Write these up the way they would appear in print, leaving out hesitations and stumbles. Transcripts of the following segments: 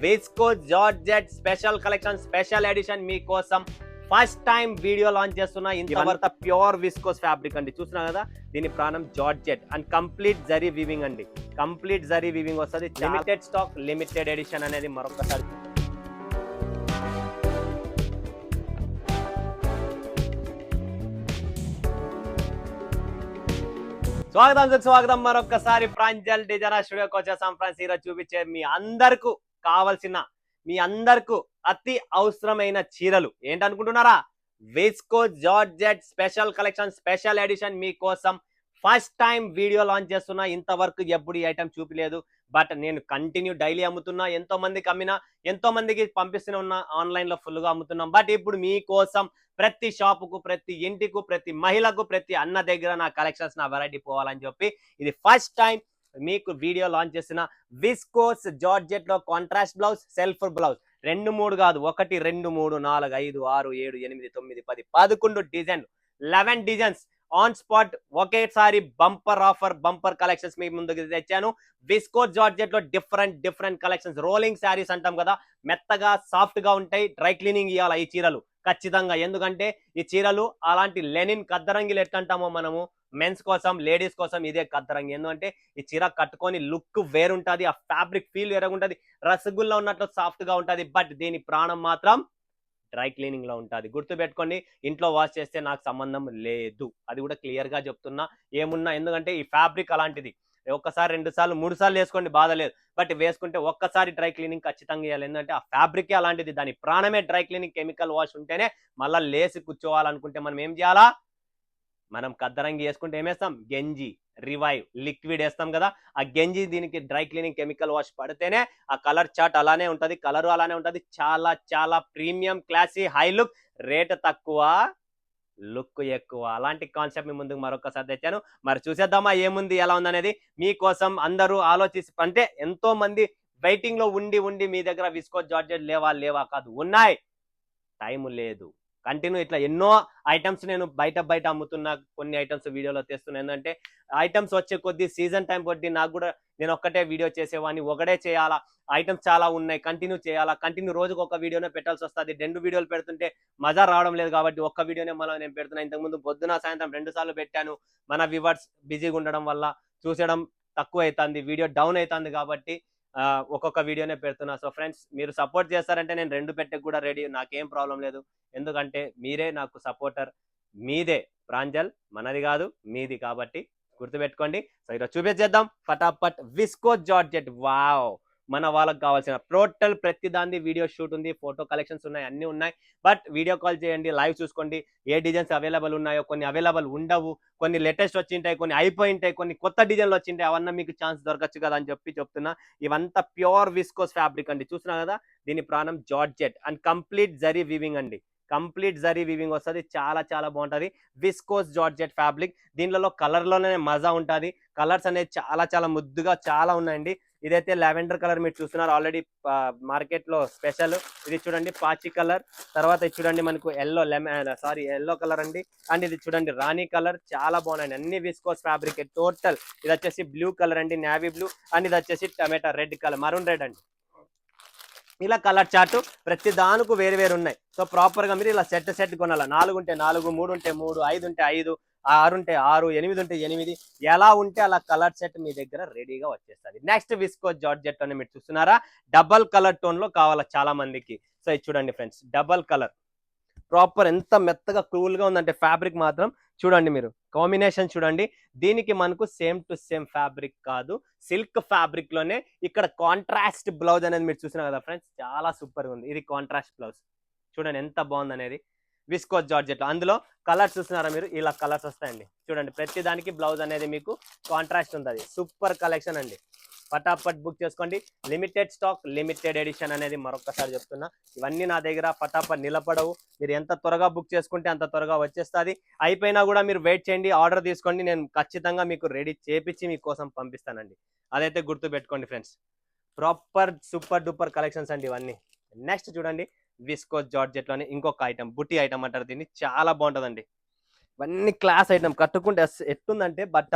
Visco georgette special collection special edition మీకోసం first time video launch చేస్తున్నా. ఇంతవరకు pure viscose fabric అండి, చూస్తున్నా కదా. దీని ప్రాణం georgette and complete zari weaving అండి. కంప్లీట్ జరీ వీవింగ్ వస్తుంది. లిమిటెడ్ స్టాక్, లిమిటెడ్ ఎడిషన్ అనేది మరొకసారి. స్వాగతం మరొకసారి ప్రాంజల్ డిజైనర్ స్టూడియోకి వచ్చేసాం ఫ్రెండ్స్. ఈరోజు చూపించే మీ అందరికి కావాల్సిన, మీ అందరికి అతి అవసరమైన చీరలు ఏంటనుకుంటున్నారా? Viscose georgette special collection special edition మీకోసం ఫస్ట్ టైం వీడియో లాంచ్ చేస్తున్నా. ఇంతవరకు ఎప్పుడు ఈ ఐటమ్ చూపిలేదు, బట్ నేను కంటిన్యూ డైలీ అమ్ముతున్నా. ఎంతో మందికి అమ్మినా, ఎంతో మందికి పంపిస్తూనే ఉన్నా. ఆన్లైన్ లో ఫుల్ గా అమ్ముతున్నాం. బట్ ఇప్పుడు మీకోసం ప్రతి షాపుకు, ప్రతి ఇంటికు, ప్రతి మహిళకు, ప్రతి అన్న దగ్గర నా కలెక్షన్స్, నా వెరైటీ పోవాలని చెప్పి ఇది ఫస్ట్ టైం మీకు వీడియో లాంచ్ చేసిన విస్కోస్ జార్జెట్ లో కాంట్రాస్ట్ బ్లౌజ్, సెల్ఫ్ బ్లౌజ్ 2 3 కాదు, 1 2 3 4 5 6 7 8 9 10 11 డిజైన్లు, 11 డిజైన్స్ ఆన్ స్పాట్ ఒకేసారి బంపర్ ఆఫర్, బంపర్ కలెక్షన్స్ మీ ముందుకు తెచ్చాను. విస్కో జార్జెట్ లో డిఫరెంట్ కలెక్షన్స్. రోలింగ్ శారీస్ అంటాం కదా, మెత్తగా సాఫ్ట్ గా ఉంటాయి. డ్రై క్లీనింగ్ ఇవ్వాలి ఈ చీరలు ఖచ్చితంగా. ఎందుకంటే ఈ చీరలు అలాంటి లెనిన్ కద్దరంగిలు ఎట్లంటామో మనము, మెన్స్ కోసం, లేడీస్ కోసం ఇదే కద్దరంగి. ఎందుకంటే ఈ చీర కట్టుకొని లుక్ వేరుంటది, ఆ ఫ్యాబ్రిక్ ఫీల్ వేరుగుంటది, రసగుల్లా ఉన్నట్లు సాఫ్ట్ గా ఉంటది. బట్ దీని ప్రాణం మాత్రం డ్రై క్లీనింగ్ లో ఉంటుంది. గుర్తుపెట్టుకోండి, ఇంట్లో వాష్ చేస్తే నాకు సంబంధం లేదు, అది కూడా క్లియర్ గా చెప్తున్నా. ఏమున్నా, ఎందుకంటే ఈ ఫ్యాబ్రిక్ అలాంటిది. ఒక్కసారి 2 సార్లు 3 సార్లు వేసుకోండి, బాధ లేదు. బట్ వేసుకుంటే ఒక్కసారి డ్రై క్లీనింగ్ ఖచ్చితంగా చేయాలి. ఎందుకంటే ఆ ఫ్యాబ్రికే అలాంటిది, దాని ప్రాణమే డ్రై క్లీనింగ్. కెమికల్ వాష్ ఉంటేనే మళ్ళీ లేసి కూర్చోవాలనుకుంటే మనం ఏం చేయాలా? మనం కద్దరంగి వేసుకుంటే ఏమేస్తాం? గంజి, రివైవ్, లిక్విడ్ వేస్తాం కదా. ఆ గంజి దీనికి డ్రై క్లీనింగ్ కెమికల్ వాష్ పడితేనే ఆ కలర్ చాట్ అలానే ఉంటది, కలర్ అలానే ఉంటది. చాలా premium, classy, high look, rate తక్కువ, లుక్ ఎక్కువ. అలాంటి కాన్సెప్ట్ మీ ముందుకు మరొకసారి తెచ్చాను. మరి చూసేద్దామా ఏముంది, ఎలా ఉందనేది. మీకోసం అందరూ ఆలోచిస్తే, అంటే ఎంతో మంది వెయిటింగ్ లో ఉండి మీ దగ్గర విస్కో జార్జెట్ లేవా కాదు, ఉన్నాయి. టైం లేదు. కంటిన్యూ ఇట్లా ఎన్నో ఐటమ్స్ నేను బయట అమ్ముతున్నా, కొన్ని ఐటమ్స్ వీడియోలో తెస్తున్నా. ఏంటంటే ఐటమ్స్ వచ్చే కొద్దీ, సీజన్ టైం కొద్దీ నాకు కూడా, నేను ఒక్కటే వీడియో చేసేవాడిని, ఒకటే చేయాలా. ఐటమ్స్ చాలా ఉన్నాయి, కంటిన్యూ చేయాలా. కంటిన్యూ రోజుకు ఒక వీడియోనే పెట్టాల్సి వస్తుంది. 2 వీడియోలు పెడుతుంటే మజా రావడం లేదు, కాబట్టి ఒక్క వీడియోనే మళ్ళీ నేను పెడుతున్నా. ఇంతకుముందు పొద్దున సాయంత్రం 2 సార్లు పెట్టాను. మన వ్యూవర్స్ బిజీగా ఉండడం వల్ల చూసడం తక్కువ అవుతుంది, వీడియో డౌన్ అవుతుంది. కాబట్టి ఒక్కొక్క వీడియోనే పెడుతున్నా. సో ఫ్రెండ్స్, మీరు సపోర్ట్ చేస్తారంటే నేను 2 పెట్టకు కూడా రెడీ, నాకేం ప్రాబ్లం లేదు. ఎందుకంటే మీరే నాకు సపోర్టర్. మీదే ప్రాంజల్, మనది కాదు, మీది. కాబట్టి గుర్తుపెట్టుకోండి. సో ఈరోజు చూపించేద్దాం ఫటాఫట్ విస్కో జార్జెట్. వావ్, మన వాళ్ళకి కావాల్సిన టోటల్ ప్రతి దాన్ని వీడియో షూట్ ఉంది, ఫోటో కలెక్షన్స్ ఉన్నాయి, అన్ని ఉన్నాయి. బట్ వీడియో కాల్ చేయండి, లైవ్ చూసుకోండి. ఏ డిజైన్స్ అవైలబుల్ ఉన్నాయో, కొన్ని అవైలబుల్ ఉండవు, కొన్ని లేటెస్ట్ వచ్చింటాయి, కొన్ని అయిపోయింటాయి, కొన్ని కొత్త డిజైన్లు వచ్చింటాయి. అవన్నీ మీకు ఛాన్స్ దొరకచ్చు కదా అని చెప్తున్నా. ఇవంతా ప్యూర్ విస్కోస్ ఫ్యాబ్రిక్ అండి, చూస్తున్నా కదా. దీని ప్రాణం georgette and complete zari weaving అండి. కంప్లీట్ జరీ వీవింగ్ వస్తుంది. చాలా బాగుంటది విస్కోస్ జార్జెట్ ఫ్యాబ్రిక్. దీనిలో కలర్ లోనే మజా ఉంటుంది. కలర్స్ అనేది చాలా ముద్దుగా చాలా ఉన్నాయండి. ఇదైతే లావెండర్ కలర్ మీరు చూస్తున్నారు, ఆల్రెడీ మార్కెట్ లో స్పెషల్. ఇది చూడండి పాచి కలర్. తర్వాత ఇది చూడండి మనకు ఎల్లో కలర్ అండి. అండ్ ఇది చూడండి రాణి కలర్. చాలా బాగున్నాయండి, అన్ని విస్కోస్ ఫ్యాబ్రిక్ టోటల్. ఇది వచ్చేసి బ్లూ కలర్ అండి, నేవీ బ్లూ. అండ్ ఇది వచ్చేసి టమాటా రెడ్ కలర్, మరూన్ రెడ్ అండి. ఇలా కలర్ చార్ట్ ప్రతి దానికి వేరు ఉన్నాయి. సో ప్రాపర్ గా మీరు ఇలా సెట్ కొనాలి. 4 ఉంటే 4, 3 ఉంటే 3, 5 ఉంటే 5, 6 ఉంటే 6, 8 ఉంటే 8, ఎలా ఉంటే అలా కలర్ సెట్ మీ దగ్గర రెడీగా వచ్చేస్తుంది. నెక్స్ట్ విస్కో జార్జెట్ అని మీరు చూస్తున్నారా, డబల్ కలర్ టోన్ లో కావాలా చాలా మందికి. సో ఇది చూడండి ఫ్రెండ్స్, డబల్ కలర్ ప్రాపర్. ఎంత మెత్తగా కూల్ గా ఉందంటే ఫ్యాబ్రిక్ మాత్రం చూడండి, మీరు కాంబినేషన్ చూడండి. దీనికి మనకు సేమ్ టు సేమ్ ఫ్యాబ్రిక్ కాదు, సిల్క్ ఫ్యాబ్రిక్ లోనే ఇక్కడ కాంట్రాస్ట్ బ్లౌజ్ అనేది మీరు చూసినా కదా ఫ్రెండ్స్, చాలా సూపర్ గా ఉంది. ఇది కాంట్రాస్ట్ బ్లౌజ్ చూడండి ఎంత బాగుంది అనేది. విస్కో జార్జెట్ అందులో కలర్స్ చూస్తున్నారా మీరు, ఇలా కలర్స్ వస్తాయండి. చూడండి ప్రతి దానికి బ్లౌజ్ అనేది మీకు కాంట్రాస్ట్ ఉంటుంది. సూపర్ కలెక్షన్ అండి, ఫటాఫట్ బుక్ చేసుకోండి. లిమిటెడ్ స్టాక్, లిమిటెడ్ ఎడిషన్ అనేది మరొకసారి చెప్తున్నా. ఇవన్నీ నా దగ్గర ఫటాఫట్ నిలబడవు. మీరు ఎంత త్వరగా బుక్ చేసుకుంటే అంత త్వరగా వచ్చేస్తుంది. అయిపోయినా కూడా మీరు వెయిట్ చేయండి, ఆర్డర్ తీసుకోండి, నేను ఖచ్చితంగా మీకు రెడీ చేపించి మీకోసం పంపిస్తానండి. అదైతే గుర్తు పెట్టుకోండి friends. Proper super duper collections అండి ఇవన్నీ. నెక్స్ట్ చూడండి విస్కో జార్జెట్ లోనే ఇంకొక ఐటమ్, బుట్టి ఐటమ్ అంటారు దీన్ని. చాలా బాగుంటుందండి. ఇవన్నీ క్లాస్ ఐటమ్, కట్టుకుంటే ఎట్టుందంటే బట్ట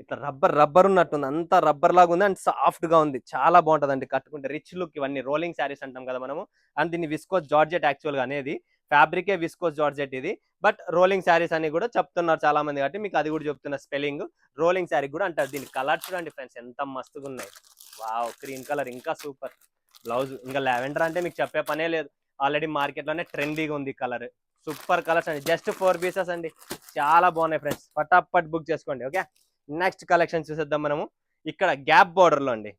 ఇట్లా రబ్బర్ రబ్బర్ ఉన్నట్టుంది, అంత రబ్బర్ లాగా ఉంది అండ్ సాఫ్ట్ గా ఉంది, చాలా బాగుంటదండి కట్టుకుంటే. రిచ్ లుక్ ఇవన్నీ రోలింగ్ శారీస్ అంటాం కదా మనము. అండ్ దీన్ని విస్కోస్ జార్జెట్ యాక్చువల్ గా అనేది, ఫ్యాబ్రికే విస్కోస్ జార్జెట్ ఇది. బట్ రోలింగ్ శారీస్ అని కూడా చెప్తున్నారు చాలా మంది, కాబట్టి మీకు అది కూడా చెప్తున్న స్పెల్లింగ్. రోలింగ్ శారీ కూడా అంటారు. దీని కలర్ చూడండి ఫ్రెండ్స్ ఎంత మస్తుగా ఉన్నాయి. వావ్, క్రీమ్ కలర్ ఇంకా సూపర్. బ్లౌజ్ ఇంకా లావెండర్ అంటే మీకు చెప్పే పనే లేదు, ఆల్రెడీ మార్కెట్ లోనే ట్రెండీగా ఉంది కలర్. సూపర్ కలర్స్ అండి, జస్ట్ 4 పీసెస్ అండి, చాలా బాగున్నాయి ఫ్రెండ్స్. ఫటాఫట్ బుక్ చేసుకోండి. ఓకే, నెక్స్ట్ కలెక్షన్ చూసేద్దాం మనము. ఇక్కడ గ్యాప్ బార్డర్ లో అండి,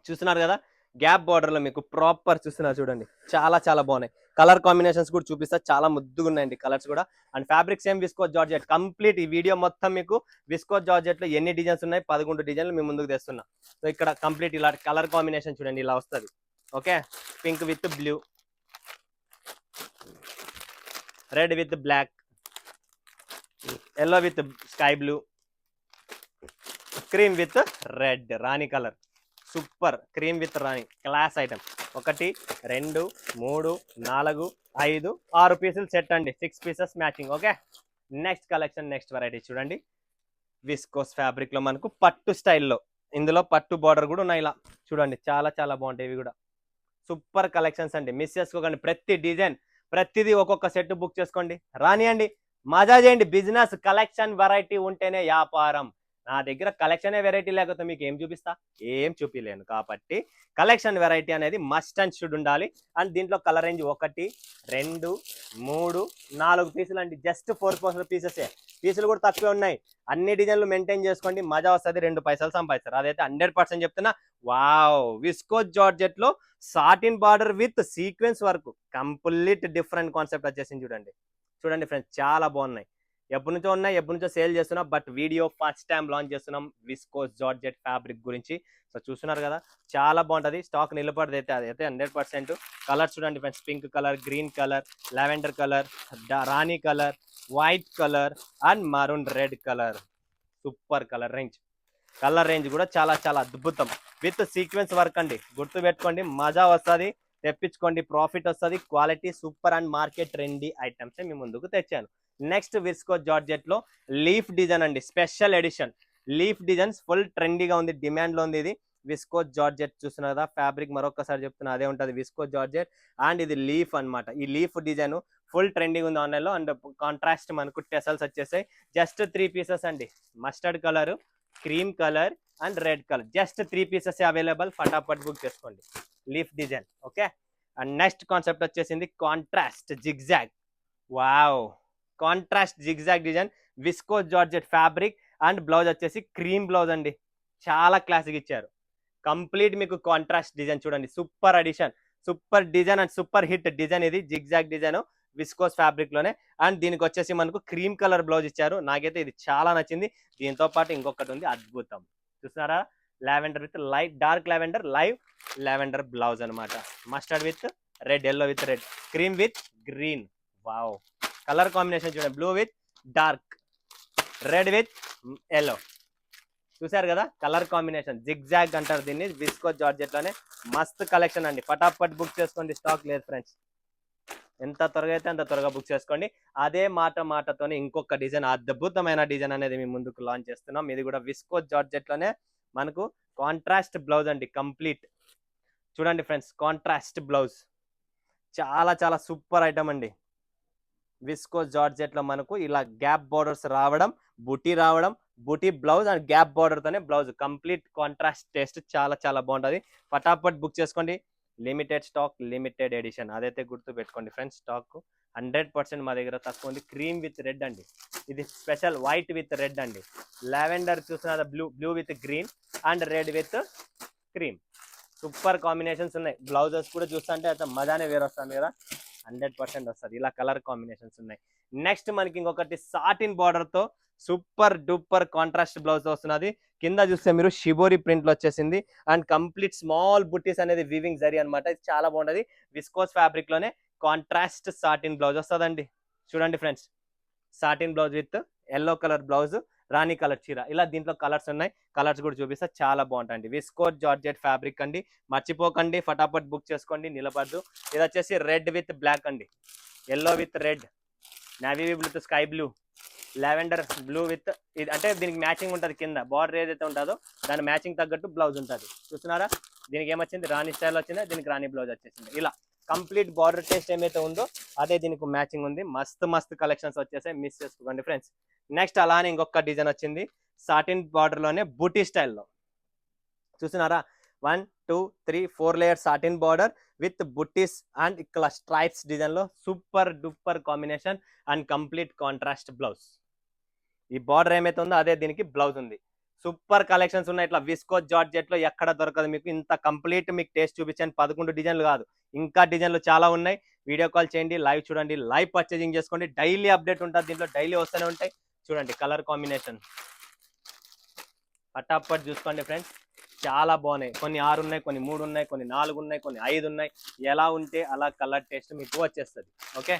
చూస్తున్నారు కదా, గ్యాప్ బార్డర్ లో మీకు ప్రాపర్ చూస్తున్నారు చూడండి, చాలా చాలా బాగున్నాయి. కలర్ కాంబినేషన్స్ కూడా చూపిస్తా, చాలా ముద్దుగా ఉన్నాయండి కలర్స్ కూడా. And fabric same viscose georgette complete. ఈ వీడియో మొత్తం మీకు విస్కోస్ జార్జెట్ లో ఎన్ని డిజైన్స్ ఉన్నాయి, 11 డిజైన్లు మీ ముందుకు తెస్తున్నా. సో ఇక్కడ కంప్లీట్ ఇలా కలర్ కాంబినేషన్ చూడండి, ఇలా వస్తుంది. Okay, pink with blue, red with black, yellow with sky blue, cream with red, రాణి కలర్. సూపర్, క్రీమ్ విత్ రాణి, క్లాస్ ఐటమ్. 1 2 3 4 5 6 పీసులు సెట్ అండి, 6 pieces matching. Okay, next collection, next variety చూడండి. Viscose fabric లో మనకు పట్టు స్టైల్లో, ఇందులో పట్టు బార్డర్ కూడా ఉన్నాయి. ఇలా చూడండి, చాలా చాలా బాగుంటాయి ఇవి కూడా. సూపర్ కలెక్షన్స్ అండి, మిస్ చేసుకోకండి. ప్రతి డిజైన్, ప్రతిదీ ఒక్కొక్క సెట్ బుక్ చేసుకోండి, రానియండి, మజా చేయండి. బిజినెస్ కలెక్షన్ వెరైటీ ఉంటేనే వ్యాపారం. నా దగ్గర కలెక్షన్ వెరైటీ లేకపోతే మీకు ఏం చూపిస్తా, ఏం చూపిలేను. కాబట్టి కలెక్షన్ వెరైటీ అనేది మస్ట్ అండ్ షుడ్ ఉండాలి. అండ్ దీంట్లో కలర్ రేంజ్ 1 2 3 4 పీసులు అండి, జస్ట్ 4 పీసెసే. పీసులు కూడా తక్కువే ఉన్నాయి. అన్ని డిజైన్లు మెయింటైన్ చేసుకోండి, మజా వస్తుంది, 2 పైసలు సంపాదిస్తారు, అదైతే 100% చెప్తున్నా. వావ్, విస్కోస్ జార్జెట్ లో satin border with sequence work, complete different concept వచ్చేసింది చూడండి. చూడండి ఫ్రెండ్స్, చాలా బాగున్నాయి. ఎప్పటి నుంచో ఉన్నాయి, ఎప్పటి నుంచో సేల్ చేస్తున్నాం, but video first time launch చేస్తున్నాం విస్కోస్ జార్జెట్ ఫ్యాబ్రిక్ గురించి. సో చూస్తున్నారు కదా, చాలా బాగుంటది. స్టాక్ నిలబడది అయితే, అదైతే 100%. కలర్ చూడండి friends, pink colour, green colour, lavender colour, Rani colour, white colour and maroon red colour. Super colour range. Colour range కూడా చాలా చాలా అద్భుతం, విత్ సీక్వెన్స్ వర్క్ అండి. గుర్తు పెట్టుకోండి, మజా వస్తుంది, తెప్పించుకోండి, ప్రాఫిట్ వస్తుంది. Quality super and market trendy items మీ ముందుకు తెచ్చాను. నెక్స్ట్ విస్కోస్ జార్జెట్ లో లీఫ్ డిజైన్ అండి, special edition. Leaf designs full ట్రెండీగా ఉంది, డిమాండ్ లో ఉంది. ఇది విస్కోస్ జార్జెట్ చూస్తున్నారు కదా, ఫ్యాబ్రిక్ మరొకసారి చెప్తున్నా, అదే ఉంటుంది విస్కోస్ జార్జెట్. అండ్ ఇది లీఫ్ అన్నమాట. ఈ లీఫ్ డిజైన్ ఫుల్ ట్రెండింగ్ ఉంది ఆన్లైన్ లో. అండ్ కాంట్రాస్ట్ మనకు టెసల్స్ వచ్చేసాయి. జస్ట్ 3 పీసెస్ అండి, mustard colour, cream colour and red colour, just 3 pieces available. ఫటాఫట్ బుక్ చేసుకోండి, leaf design. Okay, and next concept వచ్చేసింది contrast zigzag. Wow, contrast zigzag design, viscose georgette fabric and blouse వచ్చేసి cream blouse అండి, చాలా classic ఇచ్చారు. Complete మీకు contrast design చూడండి, super addition, super design and super hit design. ఇది zigzag design viscose fabric లోనే. And దీనికి వచ్చేసి మనకు క్రీమ్ కలర్ బ్లౌజ్ ఇచ్చారు, నాకైతే ఇది చాలా నచ్చింది. దీంతో పాటు ఇంకొకటి ఉంది, అద్భుతం. చూస్తున్నారా, lavender with light dark lavender, live lavender blouse అనమాట. Mustard with red, yellow with red, cream with green. Wow, colour combination చూడండి, blue with dark, red with yellow. చూసారు కదా, కలర్ కాంబినేషన్ జిగ్జాగ్ అంటారు దీన్ని, విస్కోస్ జార్జెట్ లోనే. మస్త్ collection అండి, ఫటాఫట్ బుక్ చేసుకోండి, స్టాక్ లేదు ఫ్రెండ్స్. ఎంత త్వరగా అయితే అంత త్వరగా బుక్ చేసుకోండి. అదే మాటతోనే ఇంకొక డిజైన్, అద్భుతమైన డిజైన్ అనేది మీ ముందుకు లాంచ్ చేస్తున్నాం. ఇది కూడా విస్కోస్ జార్జెట్ లోనే మనకు కాంట్రాస్ట్ బ్లౌజ్ అండి, కంప్లీట్. చూడండి ఫ్రెండ్స్, కాంట్రాస్ట్ బ్లౌజ్ చాలా చాలా సూపర్ ఐటమ్ అండి. విస్కోస్ జార్జెట్ లో మనకు ఇలా గ్యాప్ బోర్డర్స్ రావడం, బుటీ రావడం, బుటీ బ్లౌజ్ అండ్ గ్యాప్ బోర్డర్ తోనే బ్లౌజ్, కంప్లీట్ కాంట్రాస్ట్ టేస్ట్, చాలా చాలా బాగుంటది. ఫటాఫట్ బుక్ చేసుకోండి, లిమిటెడ్ స్టాక్, లిమిటెడ్ ఎడిషన్, అదైతే గుర్తు పెట్టుకోండి ఫ్రెండ్స్. స్టాక్ 100% మా దగ్గర తక్కువ ఉంది. క్రీమ్ విత్ రెడ్ అండి, ఇది స్పెషల్. వైట్ విత్ రెడ్ అండి, లావెండర్ చూస్తున్నా, blue with green and red with cream. Super combinations ఉన్నాయి. బ్లౌజెస్ కూడా చూస్తుంటే అయితే మజానే వేరు వస్తుంది కదా, 100% వస్తుంది. ఇలా కలర్ కాంబినేషన్స్ ఉన్నాయి. నెక్స్ట్ మనకి ఇంకొకటి సాటిన్ బార్డర్ తో సూపర్ డూపర్ కాంట్రాస్ట్ బ్లౌజ్ వస్తున్నది. కింద చూస్తే మీరు షిబోరి ప్రింట్ లో వచ్చేసింది. అండ్ కంప్లీట్ స్మాల్ బుట్టీస్ అనేది వీవింగ్ జరీ అనమాట. ఇది చాలా బాగుంటది. విస్కోస్ ఫ్యాబ్రిక్ లోనే కాంట్రాస్ట్ సాటిన్ బ్లౌజ్ వస్తుందండి. చూడండి friends, satin blouse with yellow colour blouse, Rani colour చీర. ఇలా దీంట్లో కలర్స్ ఉన్నాయి, కలర్స్ కూడా చూపిస్తా, చాలా బాగుంటాయండి. విస్కోస్ జార్జెట్ ఫ్యాబ్రిక్ అండి, మర్చిపోకండి, ఫటాఫట్ బుక్ చేసుకోండి, నిలబడదు. ఇది వచ్చేసి రెడ్ విత్ బ్లాక్ అండి, yellow with red, navy with sky blue, lavender blue with ఇది అంటే దీనికి మ్యాచింగ్ ఉంటుంది కింద బార్డర్ ఏదైతే ఉంటుందో దాని మ్యాచింగ్ తగ్గట్టు బ్లౌజ్ ఉంటుంది. చూస్తున్నారా, దీనికి ఏమొచ్చింది రాణి స్టైల్ వచ్చింది, దీనికి రాణి బ్లౌజ్ వచ్చేసింది. ఇలా కంప్లీట్ బార్డర్ టేస్ట్ ఏమైతే ఉందో అదే దీనికి మ్యాచింగ్ ఉంది. మస్తు మస్తు కలెక్షన్స్ వచ్చేసాయి, మిస్ చేసుకోకండి ఫ్రెండ్స్. నెక్స్ట్ అలానే ఇంకొక డిజైన్ వచ్చింది సాటిన్ బార్డర్ లోనే బూటీ స్టైల్లో. చూస్తున్నారా, 1 2 3 4 layer satin border with buttis and ఇక్కడ స్ట్రైప్స్ డిజైన్ లో super duper combination and complete contrast blouse. ఈ బార్డర్ ఏమైతే ఉందో అదే దీనికి బ్లౌజ్ ఉంది. సూపర్ కలెక్షన్స్ ఉన్నాయి. ఇట్లా విస్కో జార్జెట్ లో ఎక్కడ దొరకదు మీకు. ఇంత కంప్లీట్ మీకు టేస్ట్ చూపించాను. 11 డిజైన్లు కాదు, ఇంకా డిజైన్లు చాలా ఉన్నాయి. వీడియో కాల్ చేయండి, లైవ్ చూడండి, లైవ్ పర్చేజింగ్ చేసుకోండి. డైలీ అప్డేట్ ఉంటుంది దీంట్లో, డైలీ వస్తూనే ఉంటాయి. చూడండి కలర్ కాంబినేషన్ పటాపట్ చూసుకోండి ఫ్రెండ్స్, చాలా బాగున్నాయి. కొన్ని 6 ఉన్నాయి, కొన్ని 3 ఉన్నాయి, కొన్ని 4 ఉన్నాయి, కొన్ని 5 ఉన్నాయి. ఎలా ఉంటే అలా కలర్ టేస్ట్ మీకు వచ్చేస్తుంది. Okay,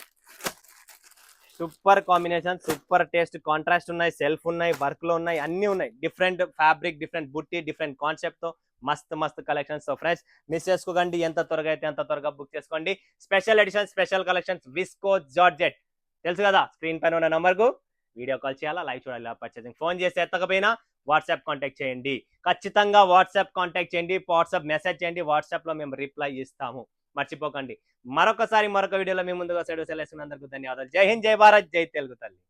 super combination, super taste, contrast ఉన్నాయి, సెల్ఫ్ ఉన్నాయి, వర్క్ లో ఉన్నాయి, అన్ని ఉన్నాయి. డిఫరెంట్ ఫ్యాబ్రిక్, డిఫరెంట్ బుట్టి, డిఫరెంట్ కాన్సెప్ట్ తో మస్తు మస్తు కలెక్షన్స్. సో ఫ్రెండ్స్ మిస్ చేసుకోకండి, ఎంత త్వరగా అయితే అంత త్వరగా బుక్ చేసుకోండి. Special edition, special collections visco georgette తెలుసు కదా, స్క్రీన్ పైన ఉన్న నంబర్ కు వీడియో కాల్ చేయాలా, లైవ్ చూడాలి, పర్చేసింగ్. ఫోన్ చేసి ఎత్తకపోయినా వాట్సాప్ కాంటాక్ట్ చేయండి. ఖచ్చితంగా వాట్సాప్ కాంటాక్ట్ చేయండి, వాట్సాప్ మెసేజ్ చేయండి, వాట్సాప్ లో మేము రిప్లై ఇస్తాము. మర్చిపోకండి. మరొకసారి మరొక వీడియోలో మీ ముందుగా సెలవు సెలవుస్తున్నందుకు ధన్యవాదాలు. జై హింద్, జై భారత్, జై తెలుగు తల్లి.